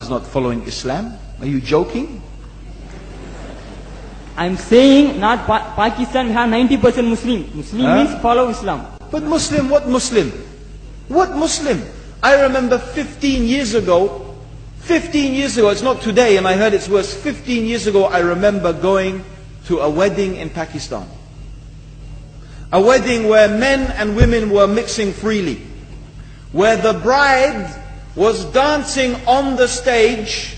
is not following Islam? Are you joking? I'm saying not Pakistan, we have 90% Muslim. Muslim means follow Islam. But Muslim, what Muslim? What Muslim? I remember 15 years ago, it's not today and I heard it's worse, 15 years ago I remember going to a wedding in Pakistan. A wedding where men and women were mixing freely. Where the bride was dancing on the stage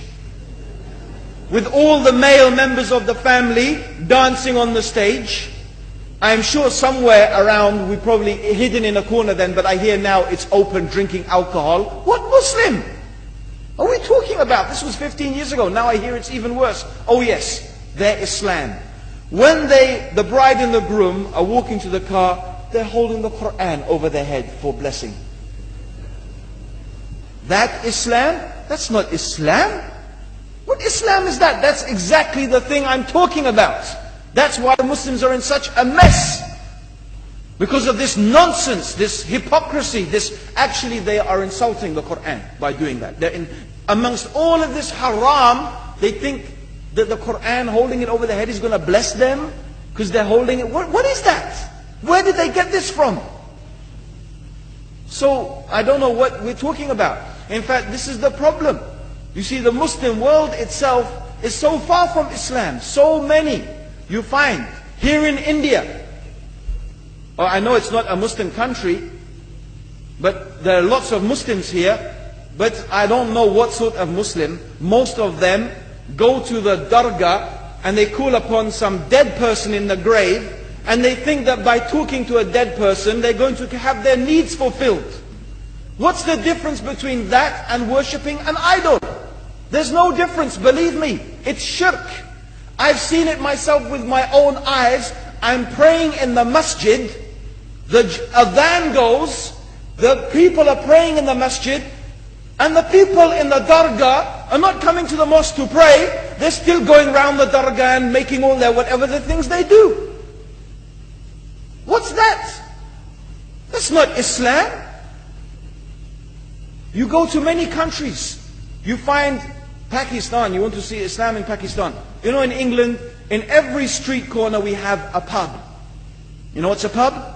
with all the male members of the family dancing on the stage. I'm sure somewhere around, we probably hidden in a corner then, but I hear now it's open drinking alcohol. What Muslim are we talking about? This was 15 years ago. Now I hear it's even worse. Oh yes, their Islam. When the bride and the groom are walking to the car, they're holding the Quran over their head for blessing. That Islam? That's not Islam. What Islam is that? That's exactly the thing I'm talking about. That's why Muslims are in such a mess. Because of this nonsense, this hypocrisy, actually they are insulting the Quran by doing that. Amongst all of this haram, they think that the Quran, holding it over their head, is going to bless them because they're holding it. What is that? Where did they get this from? So, I don't know what we're talking about. In fact, this is the problem. You see, the Muslim world itself is so far from Islam. So many you find here in India. I know it's not a Muslim country, but there are lots of Muslims here. But I don't know what sort of Muslim. Most of them go to the dargah and they call upon some dead person in the grave, and they think that by talking to a dead person they're going to have their needs fulfilled. What's the difference between that and worshipping an idol? There's no difference, believe me. It's shirk. I've seen it myself with my own eyes. I'm praying in the masjid, the adhan goes, the people are praying in the masjid, and the people in the dargah are not coming to the mosque to pray. They're still going around the dargah and making all their whatever the things they do. What's that? That's not Islam. You go to many countries, you find Pakistan, you want to see Islam in Pakistan. You know, in England, in every street corner we have a pub. You know what's a pub?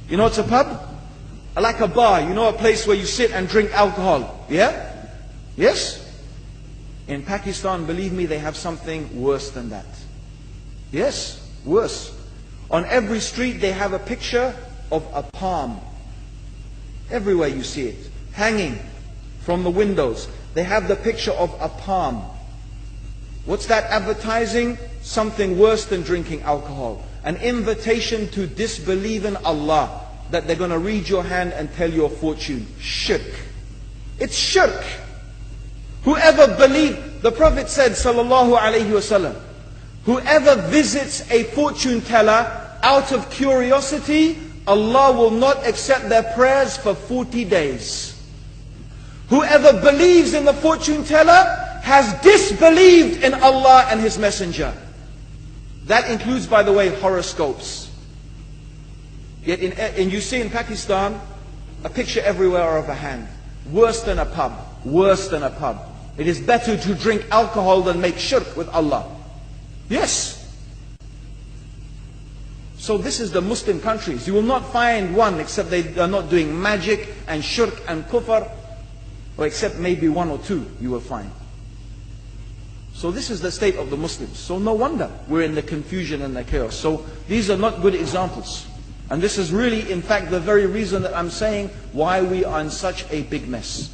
You know what's a pub? Like a bar, you know, a place where you sit and drink alcohol. Yeah? Yes? In Pakistan, believe me, they have something worse than that. Yes, worse. On every street they have a picture of a palm. Everywhere you see it, hanging from the windows. They have the picture of a palm. What's that advertising? Something worse than drinking alcohol. An invitation to disbelieve in Allah. That they're going to read your hand and tell your fortune. Shirk. It's shirk. Whoever believes, the Prophet said, sallallahu alayhi wasallam, whoever visits a fortune teller out of curiosity, Allah will not accept their prayers for 40 days. Whoever believes in the fortune teller has disbelieved in Allah and His Messenger. That includes, by the way, horoscopes. Yet and you see in Pakistan, a picture everywhere of a hand. Worse than a pub. Worse than a pub. It is better to drink alcohol than make shirk with Allah. Yes. So this is the Muslim countries. You will not find one except they are not doing magic and shirk and kufr. Or except maybe one or two you will find. So this is the state of the Muslims. So no wonder we're in the confusion and the chaos. So these are not good examples. And this is really, in fact, the very reason that I'm saying why we are in such a big mess.